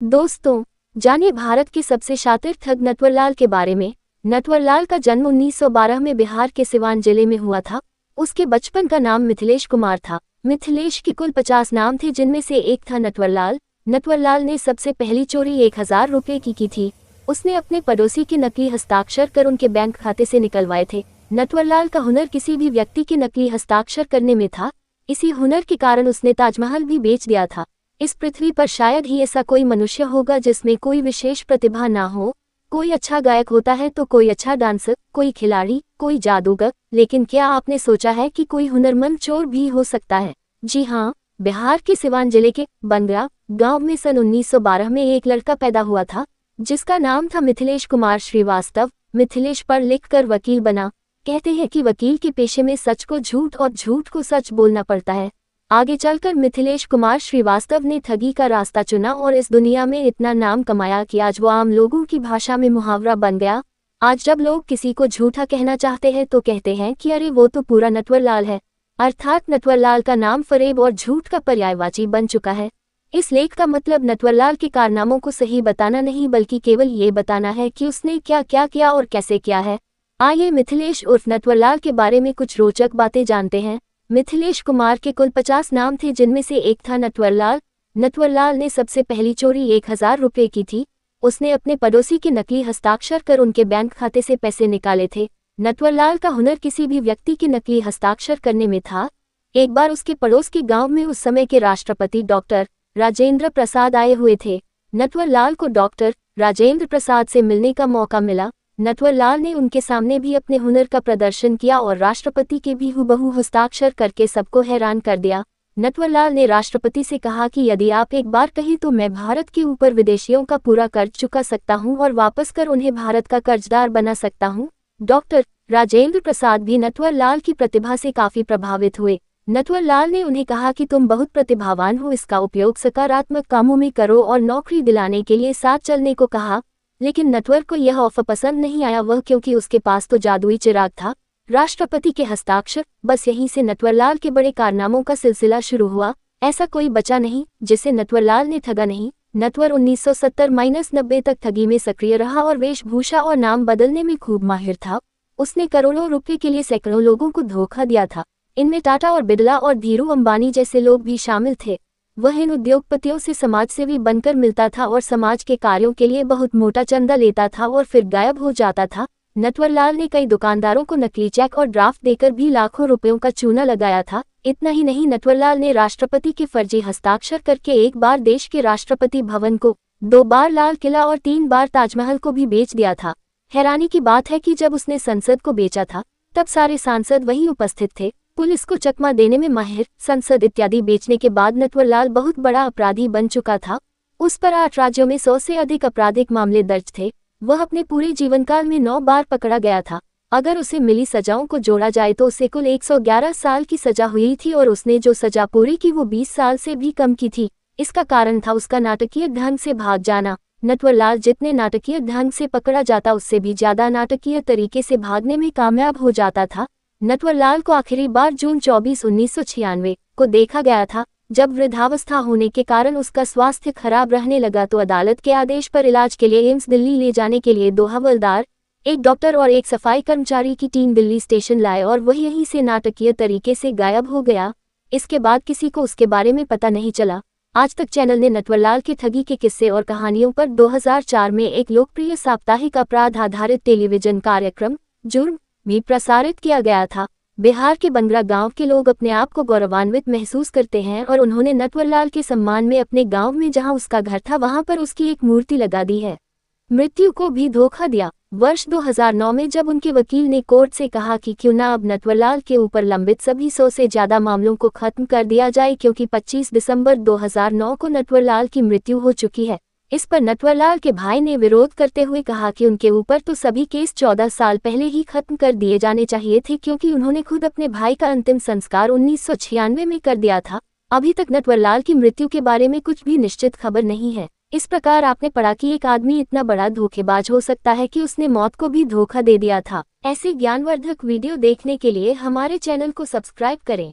दोस्तों, जानिए भारत के सबसे शातिर ठग नटवरलाल के बारे में। नटवरलाल का जन्म 1912 में बिहार के सिवान जिले में हुआ था। उसके बचपन का नाम मिथिलेश कुमार था। मिथिलेश के कुल 50 नाम थे, जिनमें से एक था नटवरलाल। नटवरलाल ने सबसे पहली चोरी 1000 रुपये की थी। उसने अपने पड़ोसी के नकली हस्ताक्षर कर उनके बैंक खाते से निकलवाए थे। नटवरलाल का हुनर किसी भी व्यक्ति के नकली हस्ताक्षर करने में था। इसी हुनर के कारण उसने ताजमहल भी बेच दिया था। इस पृथ्वी पर शायद ही ऐसा कोई मनुष्य होगा जिसमें कोई विशेष प्रतिभा ना हो। कोई अच्छा गायक होता है तो कोई अच्छा डांसर, कोई खिलाड़ी, कोई जादूगर, लेकिन क्या आपने सोचा है कि कोई हुनरमंद चोर भी हो सकता है? जी हाँ, बिहार के सिवान जिले के बंगरा गांव में सन 1912 में एक लड़का पैदा हुआ था, जिसका नाम था मिथिलेश कुमार श्रीवास्तव। मिथिलेश पढ़ लिख कर वकील बना। कहते हैं कि वकील के पेशे में सच को झूठ और झूठ को सच बोलना पड़ता है। आगे चलकर मिथिलेश कुमार श्रीवास्तव ने ठगी का रास्ता चुना और इस दुनिया में इतना नाम कमाया कि आज वो आम लोगों की भाषा में मुहावरा बन गया। आज जब लोग किसी को झूठा कहना चाहते हैं तो कहते हैं कि अरे वो तो पूरा नटवरलाल है। अर्थात नटवरलाल का नाम फरेब और झूठ का पर्यायवाची बन चुका है। इस लेख का मतलब नटवरलाल के कारनामों को सही बताना नहीं, बल्कि केवल ये बताना है कि उसने क्या क्या किया और कैसे किया है। आइए मिथिलेश उर्फ नटवरलाल के बारे में कुछ रोचक बातें जानते हैं। मिथिलेश कुमार के कुल 50 नाम थे, जिनमें से एक था नटवरलाल। नटवरलाल ने सबसे पहली चोरी 1000 रुपये की थी। उसने अपने पड़ोसी के नकली हस्ताक्षर कर उनके बैंक खाते से पैसे निकाले थे। नटवरलाल का हुनर किसी भी व्यक्ति के नकली हस्ताक्षर करने में था। एक बार उसके पड़ोस के गांव में उस समय के राष्ट्रपति डॉक्टर राजेंद्र प्रसाद आए हुए थे। नटवरलाल को डॉक्टर राजेंद्र प्रसाद से मिलने का मौका मिला। नटवरलाल ने उनके सामने भी अपने हुनर का प्रदर्शन किया और राष्ट्रपति के भी हूबहू हस्ताक्षर करके सबको हैरान कर दिया। नटवरलाल ने राष्ट्रपति से कहा कि यदि आप एक बार कहें तो मैं भारत के ऊपर विदेशियों का पूरा कर्ज चुका सकता हूं और वापस कर उन्हें भारत का कर्जदार बना सकता हूं। डॉक्टर राजेंद्र प्रसाद भी नटवरलाल की प्रतिभा से काफी प्रभावित हुए। नटवरलाल ने उन्हें कहा कि तुम बहुत प्रतिभावान हो, इसका उपयोग सकारात्मक कामों में करो और नौकरी दिलाने के लिए साथ चलने को कहा। लेकिन नटवर को यह ऑफर पसंद नहीं आया, वह क्योंकि उसके पास तो जादुई चिराग था, राष्ट्रपति के हस्ताक्षर। बस यहीं से नटवरलाल के बड़े कारनामों का सिलसिला शुरू हुआ। ऐसा कोई बचा नहीं जिसे नटवरलाल ने ठगा नहीं। नटवर 1970-90 तक ठगी में सक्रिय रहा और वेशभूषा और नाम बदलने में खूब माहिर था। उसने करोड़ों रुपए के लिए सैकड़ों लोगों को धोखा दिया था। इनमें टाटा और बिरला और धीरू अंबानी जैसे लोग भी शामिल थे। वह इन उद्योगपतियों से समाजसेवी बनकर मिलता था और समाज के कार्यों के लिए बहुत मोटा चंदा लेता था और फिर गायब हो जाता था। नटवरलाल ने कई दुकानदारों को नकली चेक और ड्राफ्ट देकर भी लाखों रुपयों का चूना लगाया था। इतना ही नहीं, नटवरलाल ने राष्ट्रपति के फर्जी हस्ताक्षर करके एक बार देश के राष्ट्रपति भवन को, 2 बार लाल किला और 3 बार ताजमहल को भी बेच दिया था। हैरानी की बात है कि जब उसने संसद को बेचा था तब सारे सांसद वहीं उपस्थित थे। पुलिस को चकमा देने में माहिर, संसद इत्यादि बेचने के बाद नटवरलाल बहुत बड़ा अपराधी बन चुका था। उस पर 8 राज्यों में 100 से अधिक आपराधिक मामले दर्ज थे। वह अपने पूरे जीवनकाल में 9 बार पकड़ा गया था। अगर उसे मिली सजाओं को जोड़ा जाए तो उसे कुल 111 साल की सजा हुई थी और उसने जो सजा पूरी की वो 20 साल से भी कम की थी। इसका कारण था उसका नाटकीय ढंग से भाग जाना। नटवरलाल जितने नाटकीय ढंग से पकड़ा जाता उससे भी ज्यादा नाटकीय तरीके से भागने में कामयाब हो जाता था। नटवरलाल को आखिरी बार जून 24, 1996 को देखा गया था, जब वृद्धावस्था होने के कारण उसका स्वास्थ्य खराब रहने लगा तो अदालत के आदेश पर इलाज के लिए एम्स दिल्ली ले जाने के लिए 2 हवलदार, एक डॉक्टर और एक सफाई कर्मचारी की टीम दिल्ली स्टेशन लाए और वह यहीं से नाटकीय तरीके से गायब हो गया। इसके बाद किसी को उसके बारे में पता नहीं चला। आज तक चैनल ने नटवरलाल के ठगी के किस्से और कहानियों पर 2004 में एक लोकप्रिय साप्ताहिक अपराध आधारित टेलीविजन कार्यक्रम जुर्म भी प्रसारित किया गया था। बिहार के बंगरा गांव के लोग अपने आप को गौरवान्वित महसूस करते हैं और उन्होंने नटवरलाल के सम्मान में अपने गांव में जहां उसका घर था वहां पर उसकी एक मूर्ति लगा दी है। मृत्यु को भी धोखा दिया। वर्ष 2009 में जब उनके वकील ने कोर्ट से कहा कि क्यों ना अब नटवरलाल के ऊपर लंबित सभी 100 से ज्यादा मामलों को खत्म कर दिया जाए, क्योंकि 25 दिसंबर 2009 को नटवरलाल की मृत्यु हो चुकी है। इस पर नटवरलाल के भाई ने विरोध करते हुए कहा कि उनके ऊपर तो सभी केस 14 साल पहले ही खत्म कर दिए जाने चाहिए थे, क्योंकि उन्होंने खुद अपने भाई का अंतिम संस्कार 1996 में कर दिया था। अभी तक नटवरलाल की मृत्यु के बारे में कुछ भी निश्चित खबर नहीं है। इस प्रकार आपने पढ़ा कि एक आदमी इतना बड़ा धोखेबाज हो सकता है कि उसने मौत को भी धोखा दे दिया था। ऐसे ज्ञानवर्धक वीडियो देखने के लिए हमारे चैनल को सब्सक्राइब करें।